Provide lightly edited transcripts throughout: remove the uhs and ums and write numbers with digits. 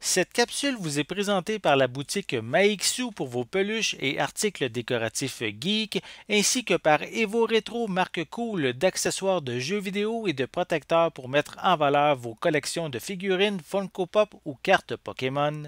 Cette capsule vous est présentée par la boutique Maixu pour vos peluches et articles décoratifs geek, ainsi que par Evo Retro, marque cool d'accessoires de jeux vidéo et de protecteurs pour mettre en valeur vos collections de figurines, Funko Pop ou cartes Pokémon.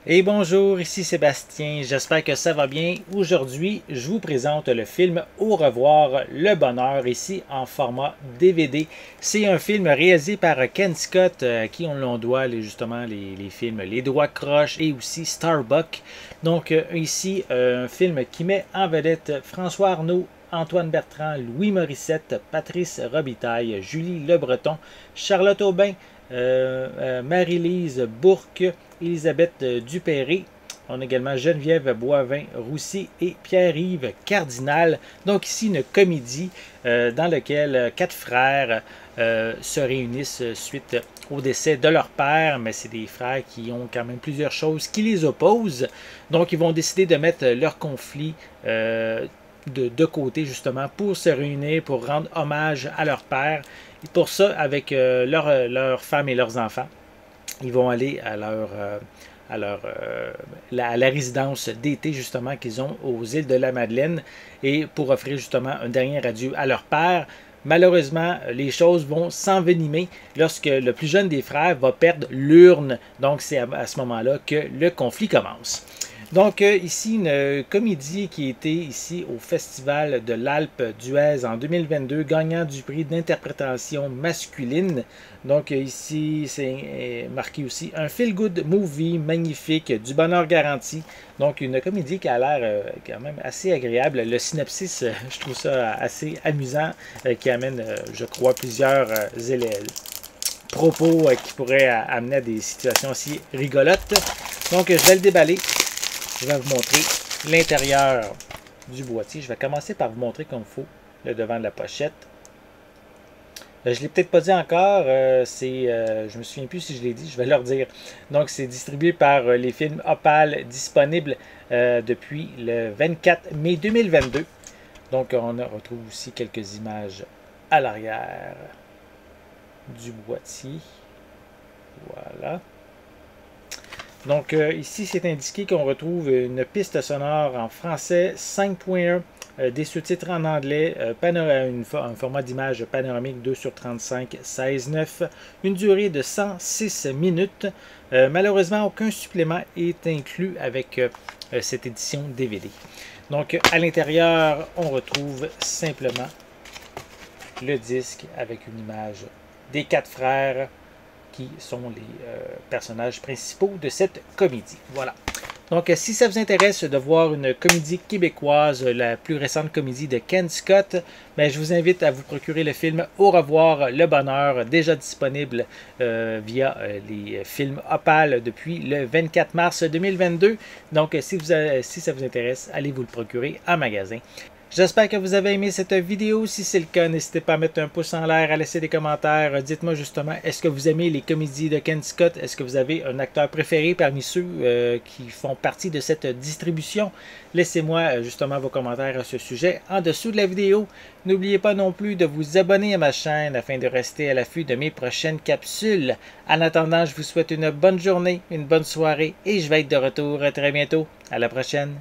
Et bonjour, ici Sébastien, j'espère que ça va bien. Aujourd'hui, je vous présente le film Au revoir, le bonheur, ici en format DVD. C'est un film réalisé par Ken Scott, à qui on doit justement les films Les Doigts Croches et aussi Starbuck. Donc ici, un film qui met en vedette François Arnault, Antoine Bertrand, Louis Morissette, Patrice Robitaille, Julie Le Breton, Charlotte Aubin, Marie-Lise Bourque, Elisabeth Dupéré. On a également Geneviève Boivin-Roussy et Pierre-Yves Cardinal. Donc ici une comédie dans laquelle quatre frères se réunissent suite au décès de leur père, mais c'est des frères qui ont quand même plusieurs choses qui les opposent. Donc ils vont décider de mettre leur conflit de côté justement pour se réunir, pour rendre hommage à leur père. Et pour ça, avec leurs femmes et leurs enfants, ils vont aller à la résidence d'été justement qu'ils ont aux îles de la Madeleine et pour offrir justement un dernier adieu à leur père. Malheureusement, les choses vont s'envenimer lorsque le plus jeune des frères va perdre l'urne. Donc c'est à ce moment-là que le conflit commence. Donc ici une comédie qui était ici au Festival de l'Alpe d'Huez en 2022, gagnant du prix d'interprétation masculine. Donc ici c'est marqué aussi un feel-good movie magnifique, du bonheur garanti. Donc une comédie qui a l'air quand même assez agréable. Le synopsis, je trouve ça assez amusant, qui amène, je crois, plusieurs propos qui pourraient amener à des situations aussi rigolotes. Donc je vais le déballer. Je vais vous montrer l'intérieur du boîtier. Je vais commencer par vous montrer comme il faut le devant de la pochette. Je ne l'ai peut-être pas dit encore, je me souviens plus si je l'ai dit, je vais leur dire. Donc c'est distribué par les films Opal, disponible depuis le 24 mai 2022. Donc on retrouve aussi quelques images à l'arrière du boîtier. Voilà. Donc ici, c'est indiqué qu'on retrouve une piste sonore en français 5.1, des sous-titres en anglais, un format d'image panoramique 2 sur 35, 16:9, une durée de 106 minutes. Malheureusement, aucun supplément est inclus avec cette édition DVD. Donc à l'intérieur, on retrouve simplement le disque avec une image des quatre frères qui sont les personnages principaux de cette comédie. Voilà. Donc, si ça vous intéresse de voir une comédie québécoise, la plus récente comédie de Ken Scott, je vous invite à vous procurer le film Au revoir, le bonheur, déjà disponible via les films Opal depuis le 24 mars 2022. Donc, si ça vous intéresse, allez vous le procurer en magasin. J'espère que vous avez aimé cette vidéo. Si c'est le cas, n'hésitez pas à mettre un pouce en l'air, à laisser des commentaires. Dites-moi justement, est-ce que vous aimez les comédies de Ken Scott? Est-ce que vous avez un acteur préféré parmi ceux qui font partie de cette distribution? Laissez-moi justement vos commentaires à ce sujet en dessous de la vidéo. N'oubliez pas non plus de vous abonner à ma chaîne afin de rester à l'affût de mes prochaines capsules. En attendant, je vous souhaite une bonne journée, une bonne soirée et je vais être de retour très bientôt. À la prochaine!